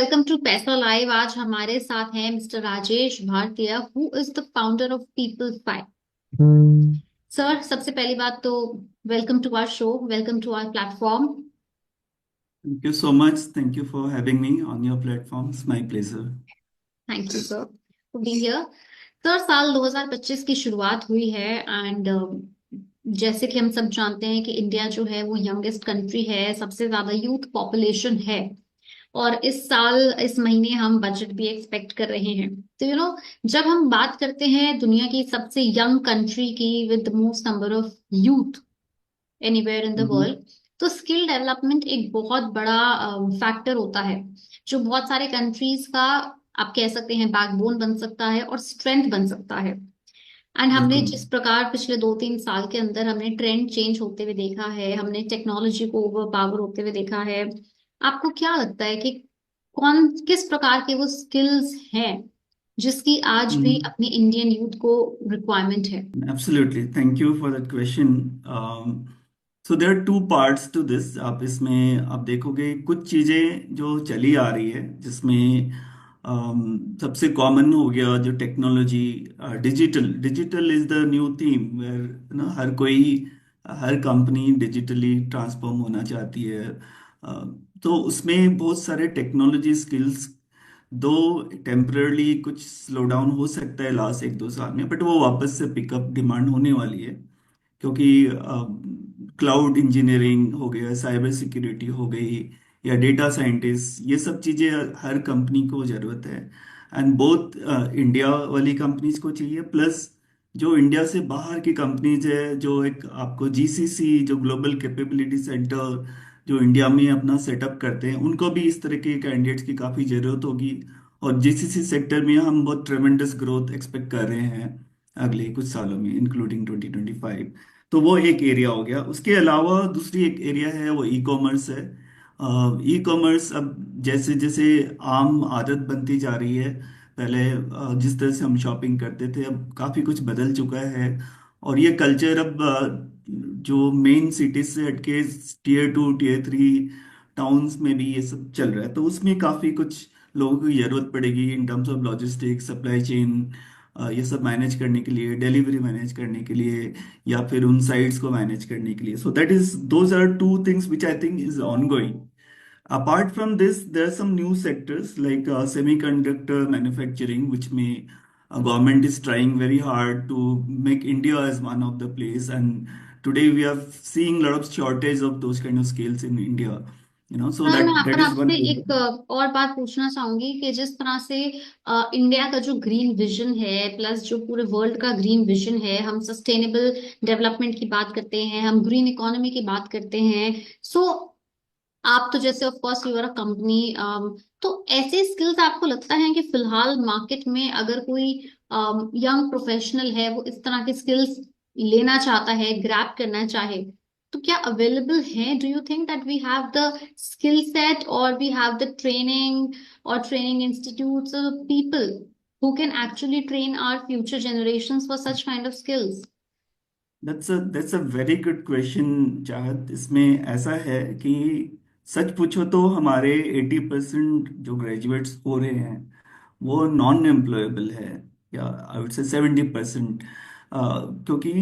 Welcome to पैसा live. आज हमारे साथ हैं mister Rajesh Bhatia, who is the founder of People Five. Sir, सबसे पहली बात तो welcome to our show, welcome to our platform. Thank you so much. Thank you for having me on your platform. It's my pleasure. Thank you sir for being here. Sir, साल 2025 की शुरुआत हुई है and जैसे कि हम सब जानते हैं कि इंडिया जो है वो यंगेस्ट कंट्री है, सबसे ज्यादा यूथ पॉपुलेशन है। और इस साल इस महीने हम बजट भी एक्सपेक्ट कर रहे हैं। तो जब हम बात करते हैं दुनिया की सबसे यंग कंट्री की with the most number of youth anywhere in the Mhm. World, तो स्किल डेवलपमेंट एक बहुत बड़ा फैक्टर होता है जो बहुत सारे कंट्रीज का, आप कह सकते हैं, बैकबोन बन सकता है और स्ट्रेंथ बन सकता है। एंड हमने बिल्कुल। जिस प्रकार पिछले 2-3 साल के अंदर हमने ट्रेंड चेंज होते हुए देखा है, हमने टेक्नोलॉजी को ओवर पावर होते हुए देखा है। आपको क्या लगता है कि कौन किस प्रकार के वो स्किल्स हैं जिसकी आज भी Mhm. अपनी इंडियन यूथ को रिक्वायरमेंट है? Absolutely. Thank you for that question. So there are two parts to this. आप इसमें आप देखोगे कुछ चीजें जो चली आ रही है जिसमें सबसे कॉमन हो गया जो technology, digital digital is the new theme where ना हर कोई, हर कंपनी डिजिटली ट्रांसफॉर्म होना चाहती है। तो उसमें बहुत सारे टेक्नोलॉजी स्किल्स, दो टेम्परली कुछ स्लो डाउन हो सकता है लास्ट 1-2 साल में, बट वो वापस से पिकअप डिमांड होने वाली है। क्योंकि क्लाउड इंजीनियरिंग हो गया, साइबर सिक्योरिटी हो गई, या डेटा साइंटिस्ट, ये सब चीज़ें हर कंपनी को ज़रूरत है। एंड बोथ इंडिया वाली कंपनीज को चाहिए, प्लस जो इंडिया से बाहर की कंपनीज है, जो एक आपको जीसीसी, जो ग्लोबल कैपेबिलिटी सेंटर जो इंडिया में अपना सेटअप करते हैं, उनको भी इस तरह के कैंडिडेट्स की काफ़ी ज़रूरत होगी। और जीसीसी सेक्टर में हम बहुत ट्रेमेंडस ग्रोथ एक्सपेक्ट कर रहे हैं अगले कुछ सालों में, इंक्लूडिंग 2025। तो वो एक एरिया हो गया। उसके अलावा दूसरी एक एरिया है, वो ई कॉमर्स है। ई कॉमर्स अब जैसे जैसे आम आदत बनती जा रही है, पहले जिस तरह से हम शॉपिंग करते थे, अब काफ़ी कुछ बदल चुका है। और ये कल्चर अब जो मेन सिटीज से हटके टीयर 2 टीयर 3 टाउन्स में भी ये सब चल रहा है। तो उसमें काफ़ी कुछ लोगों की ज़रूरत पड़ेगी in terms of logistics, supply chain, ये सब मैनेज करने के लिए, डिलीवरी मैनेज करने के लिए, या फिर उन साइट्स को मैनेज करने के लिए। So that is, those are two things which I think is ongoing. Apart from this, there are some new sectors like semiconductor manufacturing, which may government is trying very hard to make India as one of the place. And today we are seeing a lot of shortage of those kind of skills in India. So हाँ, मैं that यहाँ पर that is आपसे one area. एक और बात पूछना चाहूंगी कि जिस तरह से इंडिया का जो ग्रीन विजन है, प्लस जो पूरे वर्ल्ड का ग्रीन विजन है, हम सस्टेनेबल डेवलपमेंट की बात करते हैं, हम ग्रीन इकोनॉमी की बात करते हैं। सो आप तो जैसे of course you are a company, तो ऐसे स्किल्स आपको लगता है कि फिलहाल मार्केट में अगर कोई यंग प्रोफेशनल है वो इस तरह के स्किल्स लेना चाहता है, ग्रैब करना चाहे, तो क्या अवेलेबल है? Do you think that we have the skill set और वी हैव द ट्रेनिंग और training institutes, people who can actually train our future generations for such kind of skills? That's a very good question चाहत। इसमें ऐसा है कि सच पूछो तो हमारे 80% जो ग्रेजुएट्स हो रहे हैं वो नॉन एम्प्लॉयबल है, या आई वुड से 70%। क्योंकि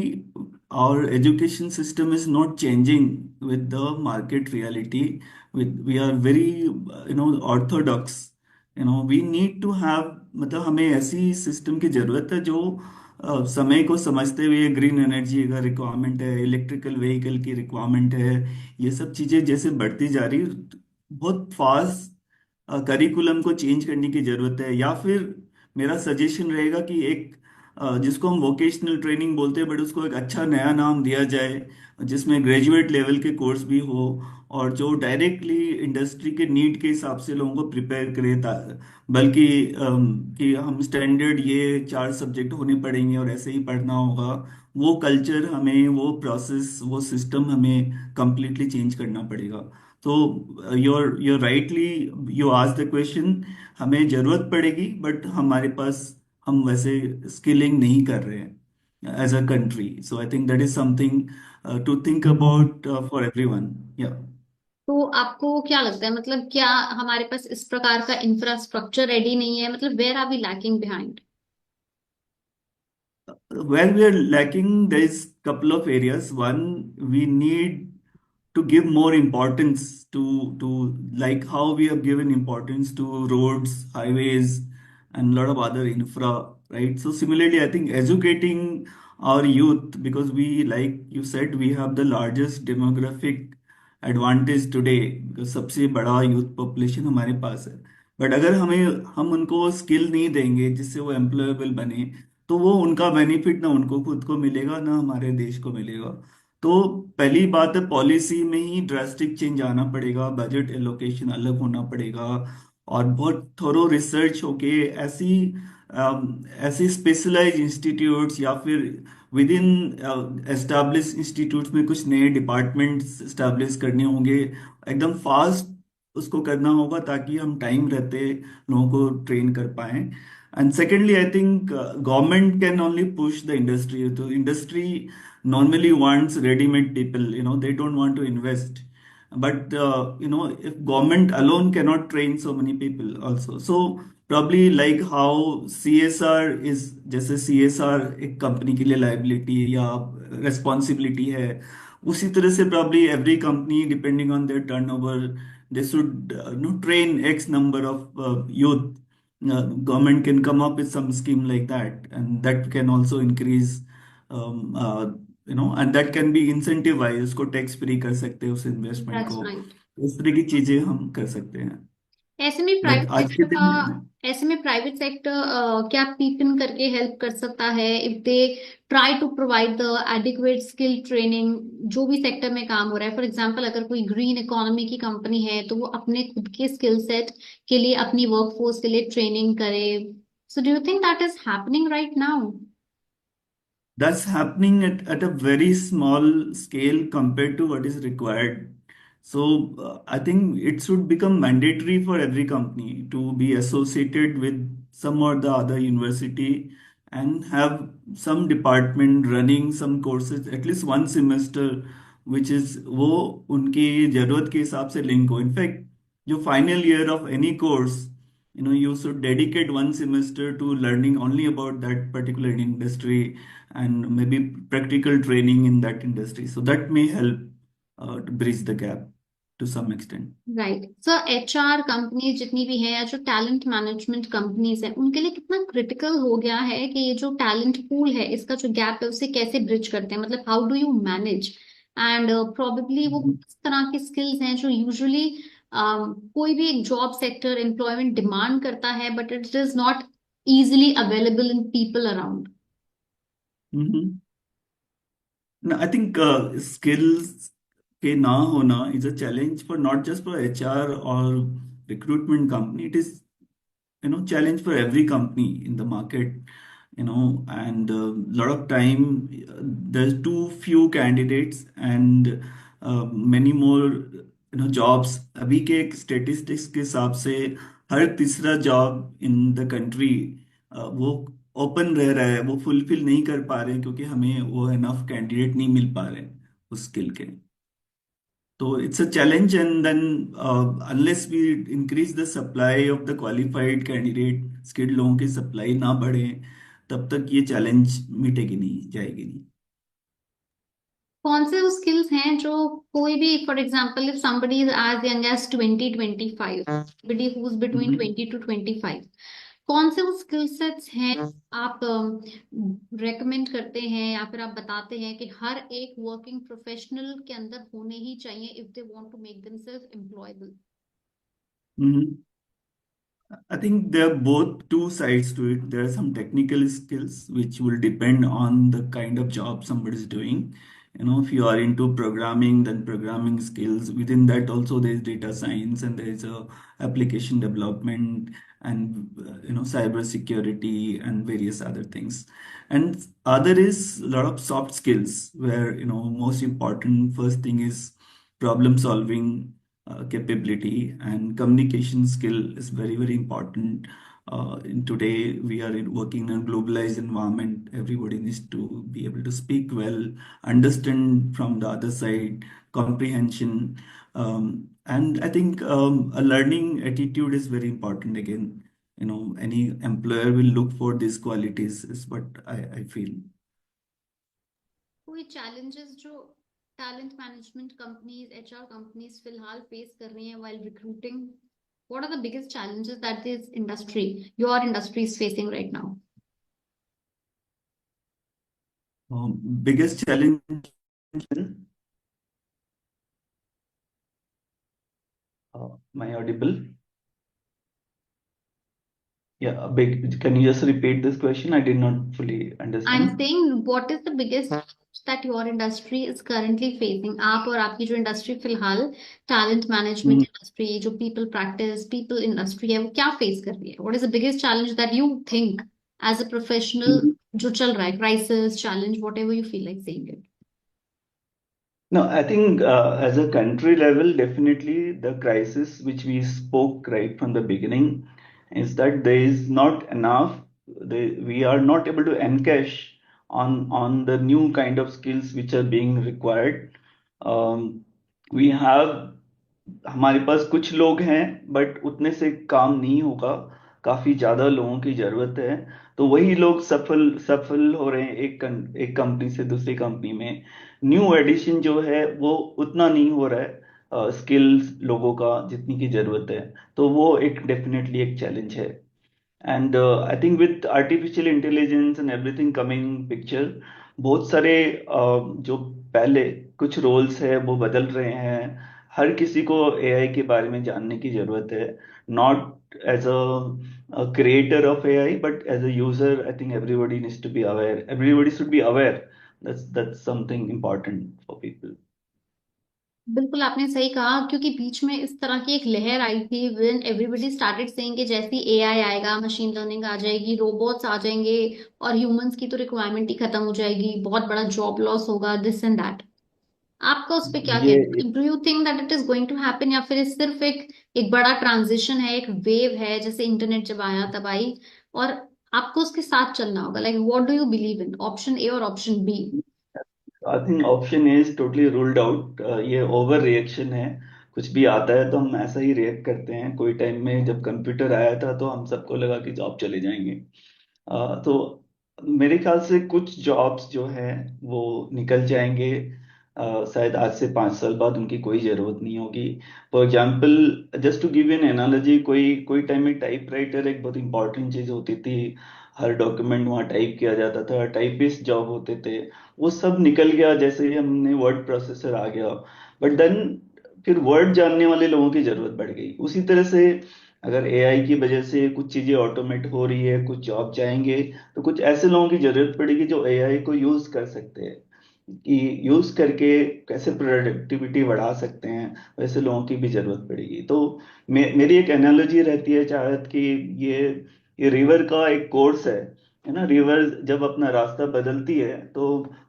our education system is not changing with the market reality. We are very orthodox. We need to have, मतलब हमें ऐसी सिस्टम की जरूरत है जो समय को समझते हुए, ग्रीन एनर्जी का रिक्वायरमेंट है, इलेक्ट्रिकल व्हीकल की रिक्वायरमेंट है, ये सब चीजें जैसे बढ़ती जा रही, बहुत फास्ट करिकुलम को चेंज करने की जरूरत है। या फिर मेरा सजेशन रहेगा कि एक जिसको हम वोकेशनल ट्रेनिंग बोलते हैं, बट उसको एक अच्छा नया नाम दिया जाए, जिसमें ग्रेजुएट लेवल के कोर्स भी हो, और जो डायरेक्टली इंडस्ट्री के नीड के हिसाब से लोगों को प्रिपेयर करे। बल्कि कि हम स्टैंडर्ड ये 4 सब्जेक्ट होने पड़ेंगे और ऐसे ही पढ़ना होगा, वो कल्चर हमें, वो प्रोसेस, वो सिस्टम हमें कंप्लीटली चेंज करना पड़ेगा। तो your rightly you ask the question, हमें जरूरत पड़ेगी, बट हमारे पास, हम वैसे स्किलिंग नहीं कर रहे हैं as a country. So I think that is something to think about for everyone. या तो आपको क्या लगता है, मतलब क्या हमारे पास इस प्रकार का इंफ्रास्ट्रक्चर रेडी नहीं है, मतलब where are we lacking behind? Where we are lacking, there is couple of areas. One, we need to give more importance to like how we have given importance to roads, highways, and a lot of other infra, right? So similarly, I think educating our youth, because we, like you said, we have the largest demographic advantage today, because सबसे बड़ा youth population हमारे पास है. But अगर हम उनको skill नहीं देंगे जिससे वो एम्प्लॉयबल बने, तो वो उनका बेनिफिट ना उनको खुद को मिलेगा ना हमारे देश को मिलेगा. तो पहली बात है, पॉलिसी में ही ड्रास्टिक चेंज आना पड़ेगा, बजट एलोकेशन अलग होना पड़ेगा, और बहुत थोरो रिसर्च होके ऐसी ऐसी स्पेशलाइज इंस्टीट्यूट्स या फिर विद इन एस्टैब्लिश इंस्टीट्यूट्स में कुछ नए डिपार्टमेंट्स एस्टैब्लिश करने होंगे. एकदम फास्ट उसको करना होगा ताकि हम टाइम रहते लोगों को ट्रेन कर पाएं. And secondly, I think government can only push the industry. So industry normally wants ready-made people. They don't want to invest. But if government alone cannot train so many people also. So probably like how CSR is, जैसे CSR एक company के लिए liability या responsibility है, उसी तरह से probably every company depending on their turnover, they should train X number of youth. Government can come up with some scheme like that, and that can also increase, um, uh, and that can be incentivized. उसको tax free कर सकते हैं उस investment that's को. Right. इस तरह की चीजें हम कर सकते हैं. ऐसे में बट प्राइवेट आज के सेक्टर दिन में का ऐसे में प्राइवेट सेक्टर क्या पीप इन करके हेल्प कर सकता है, if they try to provide the adequate skill training जो भी सेक्टर में काम हो रहा है? फॉर एग्जांपल, अगर कोई ग्रीन इकोनॉमी की कंपनी है तो वो अपने खुद के स्किल सेट के लिए अपनी वर्कफोर्स के लिए ट्रेनिंग करे। So do you think that is happening right now? that's happening at a very small scale compared to what is required. So I think it should become mandatory for every company to be associated with some or the other university and have some department running some courses at least one semester, which is वो उनकी जरूरत के हिसाब से link हो. In fact जो final year of any course, you should dedicate one semester to learning only about that particular industry and maybe practical training in that industry. So that may help to bridge the gap to some extent. Right. So HR companies जितनी भी हैं या जो talent management companies हैं, उनके लिए कितना critical हो गया है कि ये जो टैलेंट पूल है इसका जो गैप है उसे कैसे ब्रिज करते हैं, मतलब how do you manage? And probably वो Mhm. किस तरह के स्किल्स हैं जो यूजुअली कोई भी एक जॉब सेक्टर एम्प्लॉयमेंट डिमांड करता है but it is not easily available in people around? Mhm. No, I think skills के ना होना is a challenge for not just for HR or recruitment company. It is challenge for every company in the market. And a lot of time there's too few candidates and many more jobs. अभी के एक statistics के हिसाब से हर तीसरा job in the country वो open रह रहा है, वो फुलफिल नहीं कर पा रहे हैं क्योंकि हमें वो इनफ कैंडिडेट नहीं मिल पा रहे हैं उस स्किल के. So it's a challenge, and then unless we increase the supply of the qualified candidate, skilled लोगों की supply ना बढ़े, तब तक ये challenge मिटेगी नहीं, जाएगी नहीं. कौन से वो स्किल्स हैं जो कोई भी, for example if somebody is as young as 20-25, somebody who is between Mhm. 20 to 25, कौन से वो स्किल सेट्स हैं आप रेकमेंड करते हैं या फिर आप बताते हैं कि हर एक वर्किंग प्रोफेशनल के अंदर होने ही चाहिए if they want to make themselves employable? Mhm. I think there are both two sides to it. There are some technical skills which will depend on the kind of job somebody is doing. If you are into programming, then programming skills. Within that also there is data science and there is a application development and cyber security and various other things. And other is a lot of soft skills where most important first thing is problem solving capability, and communication skill is very very important. In today we are working in a globalized environment. Everybody needs to be able to speak well, understand from the other side, comprehension. And I think a learning attitude is very important again. Any employer will look for these qualities, is what I feel. कोई challenges जो talent management companies, HR companies फिलहाल face कर रही हैं while recruiting? What are the biggest challenges that your industry is facing right now? Biggest challenge, am I audible? Yeah, can you just repeat this question? I did not fully I'm understand. saying, what is the biggest challenge that your industry is currently facing? आप और आपकी जो industry फिलहाल talent management industry जो people practice people industry है वो क्या face कर रही है? What is the biggest challenge that you think as a professional Mhm. जो चल रहा है, crisis challenge whatever you feel like saying it? No, I think as a country level, definitely the crisis which we spoke right from the beginning is that there is not enough. We are not able to encash on the new kind of skills which are being required. Um, we have हमारे पास कुछ लोग हैं but उतने से काम नहीं होगा, काफी ज्यादा लोगों की जरूरत है। तो वही लोग सफल सफल हो रहे हैं एक कंपनी से दूसरी कंपनी में। न्यू एडिशन जो है वो उतना नहीं हो रहा है स्किल्स लोगों का जितनी की जरूरत है। तो वो एक डेफिनेटली एक चैलेंज है। And I think with artificial intelligence and everything coming picture, बहुत सारे जो पहले कुछ रोल्स है वो बदल रहे हैं। हर किसी को एआई के बारे में जानने की जरूरत है, not as a creator of AI but as a user. I think everybody needs to be aware, everybody should be aware. That's something important for people. बिल्कुल आपने सही कहा, क्योंकि बीच में इस तरह की एक लहर आई थी व्हेन एवरीबॉडी स्टार्टेड सेइंग कि जैसे एआई आएगा, मशीन लर्निंग आ जाएगी, रोबोट्स आ जाएंगे और ह्यूमंस की तो रिक्वायरमेंट ही खत्म हो जाएगी, बहुत बड़ा जॉब लॉस होगा, दिस एंड दैट। आपका उस पे क्या ये कहना है? Do you think that it is going to happen, या फिर ये सिर्फ एक बड़ा ट्रांजिशन है, एक वेव है, जैसे इंटरनेट जब आया तब आई और आपको उसके साथ चलना होगा? Like what do you believe in, option A और option B? I think option is totally ruled out. ये ओवर रिएक्शन है। कुछ भी आता है तो हम ऐसा ही रिएक्ट करते हैं। कोई टाइम में जब कंप्यूटर आया था तो हम सबको लगा कि जॉब चले जाएंगे। तो मेरे ख्याल से कुछ जॉब्स जो हैं वो निकल जाएंगे। शायद आज से 5 साल बाद उनकी कोई जरूरत नहीं होगी। For example, just to give an analogy, कोई कोई टाइम में टाइप राइटर एक बहुत इंपॉर्टेंट चीज होती थी। हर डॉक्यूमेंट वहाँ टाइप किया जाता था, टाइपिस्ट जॉब होते थे। वो सब निकल गया जैसे ही हमने वर्ड प्रोसेसर आ गया। बट देन फिर वर्ड जानने वाले लोगों की जरूरत बढ़ गई। उसी तरह से अगर एआई की वजह से कुछ चीजें ऑटोमेट हो रही है, कुछ जॉब जाएंगे, तो कुछ ऐसे लोगों की जरूरत पड़ेगी जो एआई को यूज कर सकते हैं, कि यूज करके कैसे प्रोडक्टिविटी बढ़ा सकते हैं। वैसे लोगों की भी जरूरत पड़ेगी। तो मेरी एक एनालॉजी रहती है चाहत कि ये ये रिवर का एक कोर्स है ना। रिवर जब अपना रास्ता बदलती है तो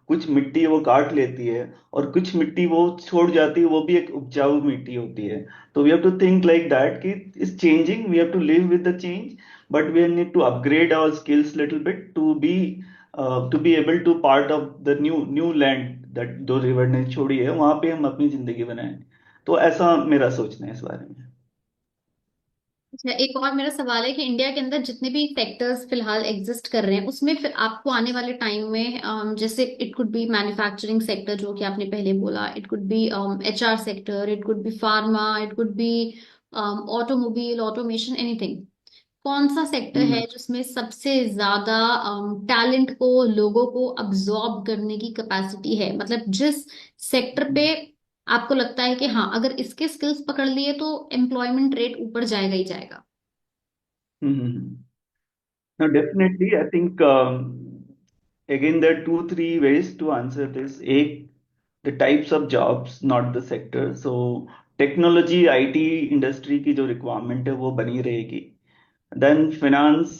कुछ मिट्टी वो काट लेती है और कुछ मिट्टी वो छोड़ जाती है, वो भी एक उपजाऊ मिट्टी होती है। तो we have to think like that कि is changing, we have to live with the change, but we need to upgrade our skills little bit to be able to part of the new new land that जो river ने छोड़ी है, वहां पे हम अपनी जिंदगी बनाएं। तो ऐसा मेरा सोचना है इस बारे में। अच्छा, एक और मेरा सवाल है कि इंडिया के अंदर जितने भी सेक्टर्स फिलहाल एग्जिस्ट कर रहे हैं उसमें फिर आपको आने वाले टाइम में जैसे it could be manufacturing sector जो कि आपने पहले बोला, it could be HR sector, it could be pharma, it could be automobile, automation, anything, कौन सा सेक्टर है हम्म जिसमें सबसे ज्यादा टैलेंट को, लोगों को अब्सॉर्ब करने की कैपेसिटी है? मतलब जिस सेक्टर पे आपको लगता है कि हाँ, अगर इसके स्किल्स पकड़ लिए तो एम्प्लॉयमेंट रेट ऊपर जाएगा ही जाएगा। हम्म। Now, definitely, I think again there are two, three ways to answer this. A, the types of jobs, not the sector. So, technology, IT industry की जो requirement है वो बनी रहेगी। Then finance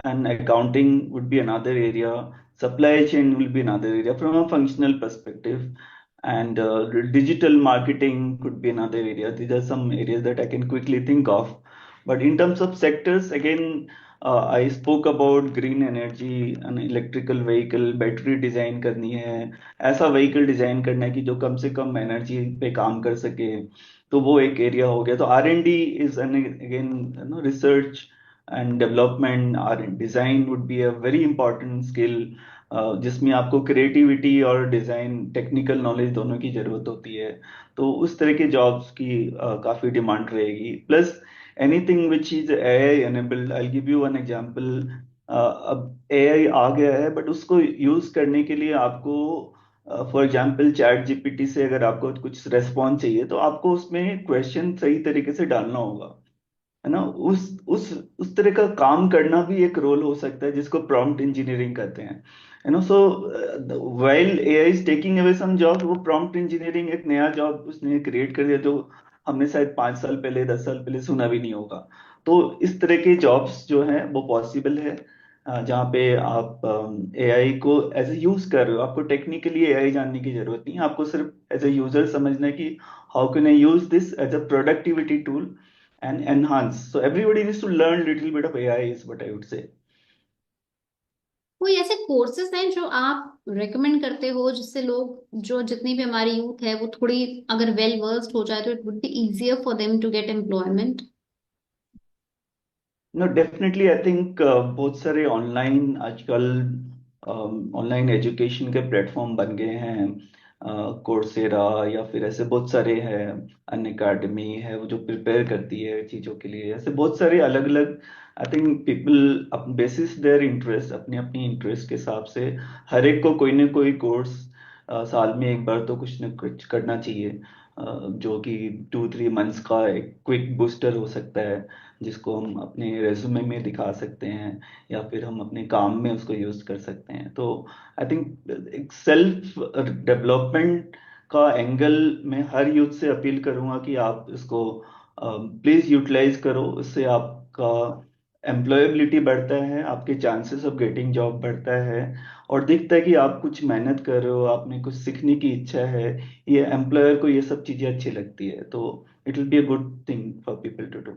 and accounting would be another area. Supply chain will be another area from a functional perspective. And digital marketing could be another area. These are some areas that I can quickly think of. But in terms of sectors, again, I spoke about green energy, an electrical vehicle, battery design करनी है। ऐसा vehicle design करना है कि जो कम से कम energy पे काम कर सके। तो वो एक एरिया हो गया। तो R&D is an again research and development, are design would be a very important skill, जिसमें आपको क्रिएटिविटी और डिजाइन टेक्निकल नॉलेज दोनों की जरूरत होती है। तो उस तरह के जॉब्स की काफी डिमांड रहेगी। Plus anything which is AI enabled, I give you one example. अब AI आ गया है, बट उसको यूज करने के लिए आपको फॉर एग्जाम्पल ChatGPT से अगर आपको कुछ रेस्पॉन्स चाहिए, तो आपको उसमें क्वेश्चन सही तरीके से डालना होगा, है ना। उस तरह का काम करना भी एक रोल हो सकता है, जिसको प्रॉम्प्ट इंजीनियरिंग कहते हैं, है ना। So while AI is taking away some job, वो प्रॉम्प्ट इंजीनियरिंग एक नया जॉब उसने क्रिएट कर दिया, जो हमने शायद 5 साल पहले 10 साल पहले सुना भी नहीं होगा। तो इस तरह के जॉब्स जो हैं वो पॉसिबल है, जहाँ पे आप AI को एज ए यूज कर रहे हो। आपको टेक्निकली AI जानने की जरूरत नहीं है, आपको सिर्फ एज ए यूजर समझना है कि how can I use this as a productivity tool and enhance. So everybody needs to learn little bit of AI is what I would say. कोई ऐसे कोर्सेज हैं जो आप रेकमेंड करते हो जिससे लोग, जो जितनी भी हमारी यूथ है वो थोड़ी अगर वेल वर्स्ड हो जाए तो it would be easier for them to get employment? No, definitely I think बहुत सारे ऑनलाइन आजकल ऑनलाइन एजुकेशन के प्लेटफॉर्म बन गए हैं। कोर्सेरा या फिर ऐसे बहुत सारे हैं, अन अकेडमी है वो जो प्रिपेयर करती है चीज़ों के लिए। ऐसे बहुत सारे अलग अलग, I think people basis their interest, अपनी अपनी इंटरेस्ट के हिसाब से हर एक को कोई ना कोई कोर्स साल में एक बार तो कुछ ना कुछ करना चाहिए, जो कि 2-3 मंथ्स का एक क्विक बूस्टर हो सकता है, जिसको हम अपने रेज्यूमे में दिखा सकते हैं या फिर हम अपने काम में उसको यूज कर सकते हैं। तो आई थिंक एक सेल्फ डेवलपमेंट का एंगल मैं हर यूथ से अपील करूंगा कि आप इसको प्लीज यूटिलाइज करो। इससे आपका एम्प्लॉयबिलिटी बढ़ता है, आपके चांसेस ऑफ गेटिंग जॉब बढ़ता है, और दिखता है कि आप कुछ मेहनत कर रहे हो, आपने कुछ सीखने की इच्छा है। ये एम्प्लॉयर को ये सब चीजें अच्छी लगती है, तो it will be a good thing for people to do.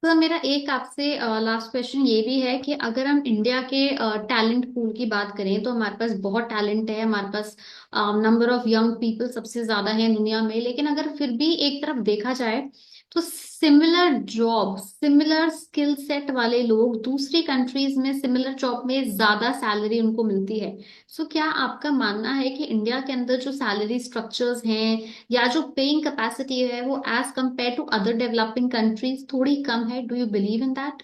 तो मेरा एक आपसे लास्ट क्वेश्चन ये भी है कि अगर हम इंडिया के टैलेंट पूल की बात करें तो हमारे पास बहुत टैलेंट है, हमारे पास नंबर ऑफ यंग पीपल सबसे ज्यादा है दुनिया में, लेकिन अगर फिर भी एक तरफ देखा जाए तो similar job, similar skill set वाले लोग दूसरी कंट्रीज में सिमिलर जॉब में ज्यादा सैलरी उनको मिलती है। सो क्या आपका मानना है कि इंडिया के अंदर जो सैलरी स्ट्रक्चर्स हैं या जो पेइंग कैपेसिटी है वो as compare to other developing countries थोड़ी कम है? Do you believe in that?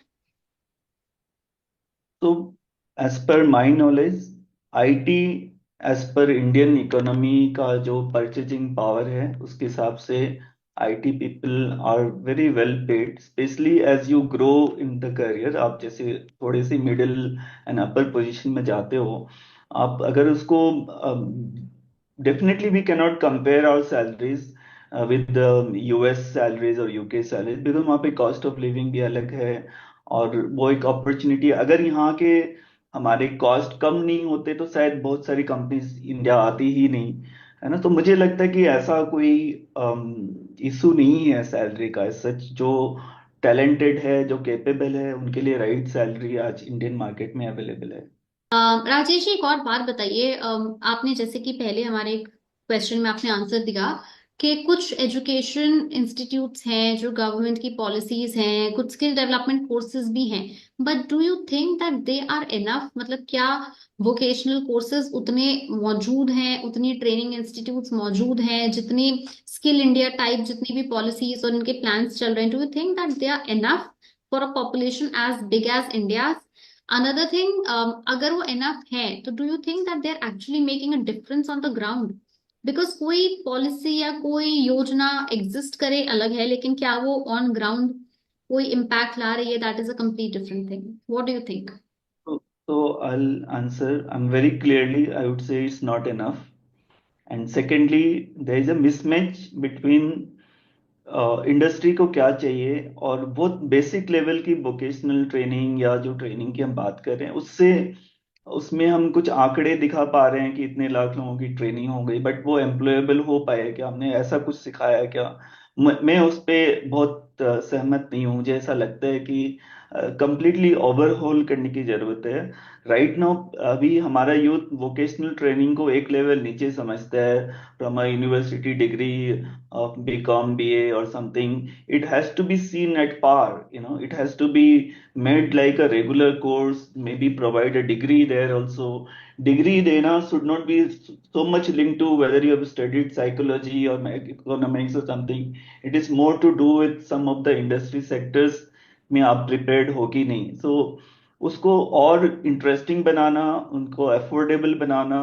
तो as per my knowledge, IT as per Indian economy का जो परचेजिंग पावर है उसके हिसाब से IT people are very well paid, specially as you grow in the career. आप जैसे थोड़ी सी मिडिल एंड अपर पोजीशन में जाते हो, आप अगर उसको, definitely we can not compare our salaries with US salaries और UK सैलरीज, बिकॉज वहाँ पे कॉस्ट ऑफ लिविंग भी अलग है। और वो एक अपॉर्चुनिटी, अगर यहाँ के हमारे कॉस्ट कम नहीं होते तो शायद बहुत सारी कंपनीज इंडिया आती ही नहीं, है ना। तो मुझे लगता है कि ऐसा कोई इशू नहीं है सैलरी का। सच जो टैलेंटेड है, जो कैपेबल है, उनके लिए राइट सैलरी आज इंडियन मार्केट में अवेलेबल है। राजेश जी, एक और बात बताइए। आपने जैसे कि पहले हमारे क्वेश्चन में आपने आंसर दिया कि कुछ एजुकेशन इंस्टीट्यूट्स हैं जो गवर्नमेंट की पॉलिसीज हैं, कुछ स्किल डेवलपमेंट कोर्सेज भी हैं, but do you think that they are enough? मतलब क्या वोकेशनल कोर्सेज उतने मौजूद हैं, उतनी ट्रेनिंग इंस्टीट्यूट्स मौजूद हैं जितनी स्किल इंडिया टाइप जितनी भी पॉलिसीज और इनके प्लान्स चल रहे हैं? Do you think that they are enough for a population as big as India? Another thing, अगर वो enough है तो do you think that they're actually making a difference on the ground? Because कोई policy या कोई योजना exist करे अलग है, लेकिन क्या वो ऑन ग्राउंड कोई इम्पैक्ट ला रही है? That is a complete different thing. What do you think? So I'll answer. Very clearly, I would say it's not enough. And secondly, there is a mismatch between industry को क्या चाहिए और बहुत basic level की vocational training या जो training की हम बात कर रहे हैं उससे, उसमें हम कुछ आंकड़े दिखा पा रहे हैं कि इतने लाख लोगों की ट्रेनिंग हो गई, बट वो एम्प्लॉयबल हो पाए क्या, हमने ऐसा कुछ सिखाया क्या। मैं उस पे बहुत सहमत नहीं हूँ। मुझे ऐसा लगता है कि कंप्लीटली ओवरहोल करने की जरूरत है राइट नाउ। अभी हमारा यूथ वोकेशनल ट्रेनिंग को एक लेवल नीचे समझता है, from a university degree of BCom BA और something. It has to be seen at par, it has to be made like a regular course, maybe provide a degree there also. Degree देना should not be so much linked to whether you have studied psychology or economics or something. It is more to do with some of the industry sectors में आप prepared हो कि नहीं। So उसको और interesting बनाना, उनको affordable बनाना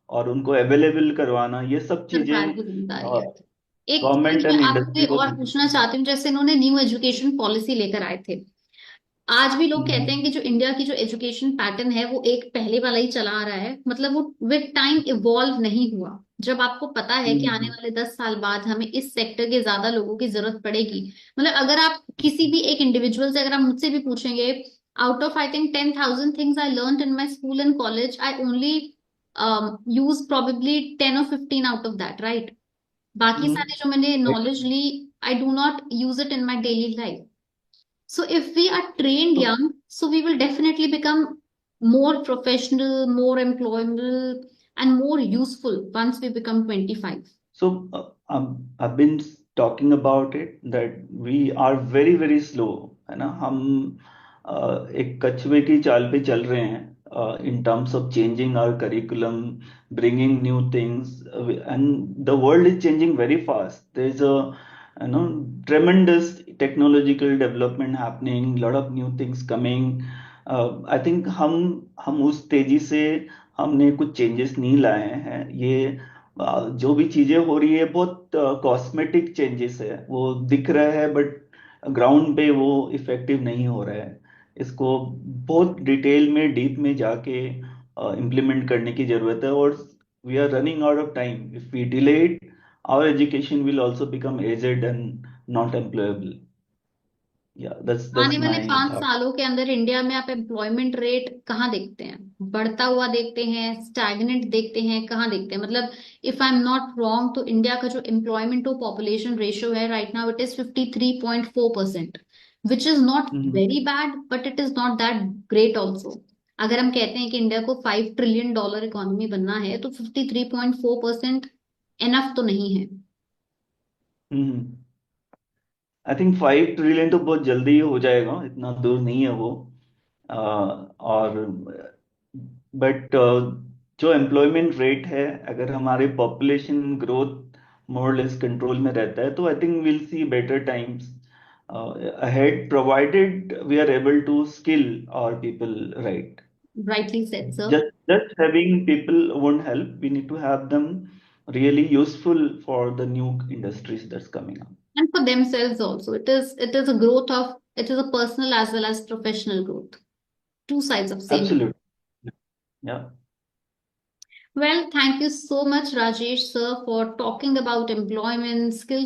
और उनको अवेलेबल करवाना, ये सब सरकार चीजें की जिम्मेदारी है। एक चीज गवर्नमेंट मैं एंड आपसे इंडस्ट्री को। और पूछना चाहती हूँ, जैसे इन्होंने न्यू एजुकेशन पॉलिसी लेकर आए थे, आज भी लोग कहते हम्म, हैं कि जो इंडिया की जो एजुकेशन पैटर्न है वो एक पहले वाला ही चला आ रहा है, मतलब वो विद टाइम इवॉल्व नहीं हुआ। जब आपको पता है कि आने हम्म, वाले 10 साल बाद हमें इस सेक्टर के ज्यादा लोगों की जरूरत पड़ेगी, मतलब अगर आप किसी भी एक इंडिविजुअल से, अगर आप मुझसे भी पूछेंगे, out of I think 10,000 things I learn in my school and college, I only use probably 10 or 15 out of that, right? बाकी हम्म, सारे जो मैंने नॉलेज ली, I do not use it in my daily life. So if we are trained right. young, so we will definitely become more professional, more employable, and more useful once we become 25. So I've been talking about it that we are very very slow, है ना। हम एक कछुए की चाल पे चल रहे हैं in terms of changing our curriculum, bringing new things, and the world is changing very fast. There's a tremendous technological development happening, lot of new things coming. I think हम उस तेजी से हमने कुछ चेंजेस नहीं लाए हैं। ये जो भी चीजें हो रही है बहुत कॉस्मेटिक चेंजेस है, वो दिख रहा है बट ग्राउंड पे वो इफेक्टिव नहीं हो रहा है। इसको बहुत डिटेल में डीप में जाके इम्प्लीमेंट करने की जरूरत है। और we are running out of time. If we delay it, our education will also become aged and not employable. या आने दैट्स वाले माय पांच थॉट। सालों के अंदर इंडिया में आप एम्प्लॉयमेंट रेट कहाँ देखते हैं? बढ़ता हुआ देखते हैं, स्टैग्नेंट देखते हैं, कहाँ देखते हैं? मतलब if I am not wrong तो इंडिया का जो एम्प्लॉयमेंट टू पॉपुलेशन रेशियो है right now, it is 53.4%, which is not very bad but it is not that great also. अगर हम कहते हैं कि इंडिया को $5 ट्रिलियन इकोनॉमी बनना है, तो 53.4% एनफ तो नहीं है। हम्म, आई थिंक 5 ट्रिलियन तो बहुत जल्दी ही हो जाएगा, इतना दूर नहीं है वो। और बट जो एम्प्लॉयमेंट रेट है, अगर हमारे population growth more less control में रहता है, तो I think will see better times ahead, provided we are able to skill our people right. Rightly said sir. Just having people won't help. We need to have them really useful for the new industries that's coming up. And for themselves also, it is a growth of, it is a personal as well as professional growth, two sides of same coin. Absolutely. Yeah. Well, thank you so much, Rajesh sir, for talking about employment, skill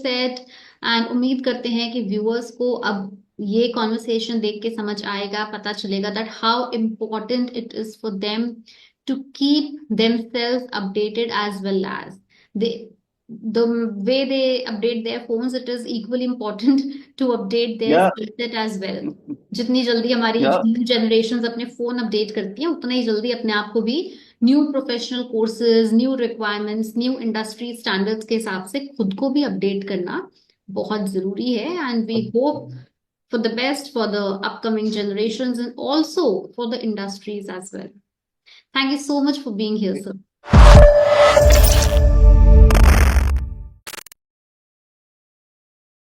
set, and उम्मीद करते हैं कि viewers को अब ये conversation देख के समझ आएगा, पता चलेगा that how important it is for them to keep themselves updated, as well as they, the way they update their phones, it is equally important to update their Yeah. skill set as well. जितनी जल्दी हमारी Yeah. New generation अपने phone update करती हैं, उतना ही जल्दी अपने आप को भी new professional courses, new requirements, new industry standards के हिसाब से खुद को भी अपडेट करना बहुत जरूरी है। And we hope for the best for the upcoming generations and also for the industries as well. Thank you so much for being here, sir.